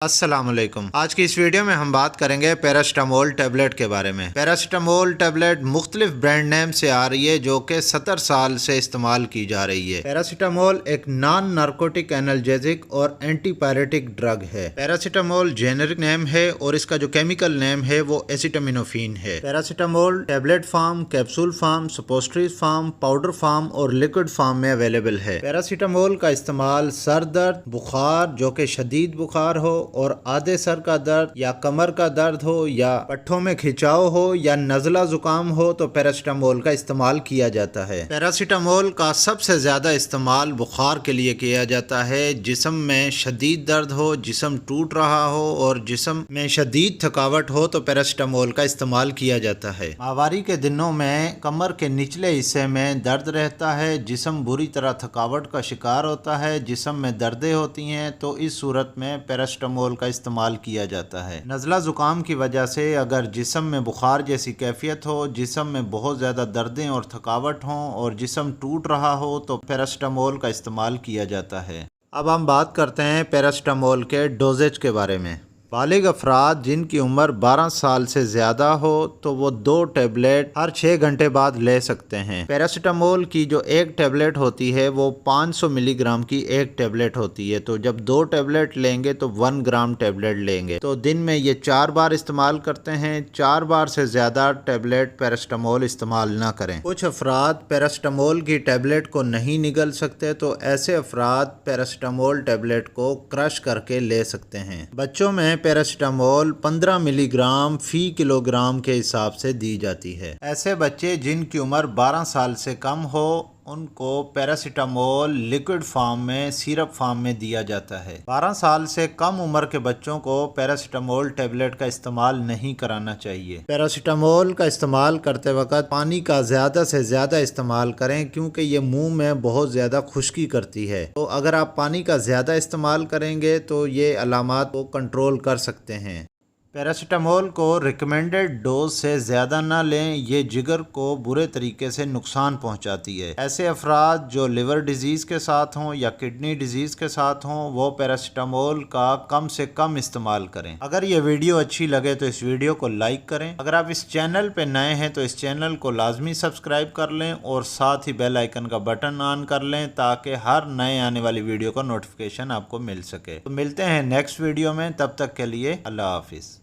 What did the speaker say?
السلام علیکم۔ آج کی اس ویڈیو میں ہم بات کریں گے پیراسیٹامول ٹیبلٹ کے بارے میں۔ پیراسیٹامول ٹیبلٹ مختلف برانڈ نیم سے آ رہی ہے جو کہ 70 سال سے استعمال کی جا رہی ہے۔ پیراسیٹامول ایک نان نارکوٹک اینالجیزک اور اینٹی پائریٹک ڈرگ ہے۔ پیراسیٹامول جینرک نیم ہے اور اس کا جو کیمیکل نیم ہے وہ ایسیٹامینوفین ہے۔ Paracetamol tablet form, capsule form, suppositories form, powder form اور لکوڈ فارم میں اویلیبل ہے۔ پیراسیٹامول کا استعمال سر درد، بخار جو کہ شدید بخار ہو اور آدھے سر کا درد یا کمر کا درد ہو یا پٹھوں میں کھچاؤ ہو یا نزلہ زکام ہو تو پیراسیٹامول کا استعمال کیا جاتا ہے۔ پیراسیٹامول کا سب سے زیادہ استعمال بخار کے لیے کیا جاتا ہے۔ جسم میں شدید درد ہو، جسم ٹوٹ رہا ہو اور جسم میں شدید تھکاوٹ ہو تو پیراسیٹامول کا استعمال کیا جاتا ہے۔ ماہواری کے دنوں میں کمر کے نچلے حصے میں درد رہتا ہے، جسم بری طرح تھکاوٹ کا شکار ہوتا ہے، جسم میں دردیں ہوتی ہیں تو اس صورت میں پیراسیٹامول کا استعمال کیا جاتا ہے۔ نزلہ زکام کی وجہ سے اگر جسم میں بخار جیسی کیفیت ہو، جسم میں بہت زیادہ دردیں اور تھکاوٹ ہوں اور جسم ٹوٹ رہا ہو تو پیراسیٹامول کا استعمال کیا جاتا ہے۔ اب ہم بات کرتے ہیں پیراسیٹامول کے ڈوزیج کے بارے میں۔ بالغ افراد جن کی عمر 12 سال سے زیادہ ہو تو وہ 2 ٹیبلٹ ہر 6 گھنٹے بعد لے سکتے ہیں۔ پیراسیٹامول کی جو ایک ٹیبلٹ ہوتی ہے وہ 500 ملی گرام کی ایک ٹیبلٹ ہوتی ہے، تو جب 2 ٹیبلٹ لیں گے تو 1 گرام ٹیبلٹ لیں گے، تو دن میں یہ 4 بار استعمال کرتے ہیں۔ 4 بار سے زیادہ ٹیبلٹ پیراسیٹامول استعمال نہ کریں۔ کچھ افراد پیراسیٹامول کی ٹیبلٹ کو نہیں نگل سکتے تو ایسے افراد پیراسیٹامول ٹیبلٹ کو کرش کر کے لے سکتے ہیں۔ بچوں میں پیراسیٹامول 15 ملی گرام فی کلو گرام کے حساب سے دی جاتی ہے۔ ایسے بچے جن کی عمر 12 سال سے کم ہو ان کو پیراسیٹامول لکوڈ فارم میں، سیرپ فارم میں دیا جاتا ہے۔ 12 سال سے کم عمر کے بچوں کو پیراسیٹامول ٹیبلٹ کا استعمال نہیں کرانا چاہیے۔ پیراسیٹامول کا استعمال کرتے وقت پانی کا زیادہ سے زیادہ استعمال کریں کیونکہ یہ منہ میں بہت زیادہ خشکی کرتی ہے، تو اگر آپ پانی کا زیادہ استعمال کریں گے تو یہ علامات کو کنٹرول کر سکتے ہیں۔ پیراسیٹامول کو ریکمینڈڈ ڈوز سے زیادہ نہ لیں، یہ جگر کو برے طریقے سے نقصان پہنچاتی ہے۔ ایسے افراد جو لیور ڈیزیز کے ساتھ ہوں یا کڈنی ڈیزیز کے ساتھ ہوں وہ پیراسیٹامول کا کم سے کم استعمال کریں۔ اگر یہ ویڈیو اچھی لگے تو اس ویڈیو کو لائک کریں۔ اگر آپ اس چینل پہ نئے ہیں تو اس چینل کو لازمی سبسکرائب کر لیں اور ساتھ ہی بیل آئیکن کا بٹن آن کر لیں تاکہ ہر نئے آنے والی ویڈیو کا نوٹیفیکیشن آپ کو مل سکے۔ تو ملتے ہیں نیکسٹ ویڈیو میں، تب تک کے لیے اللہ حافظ۔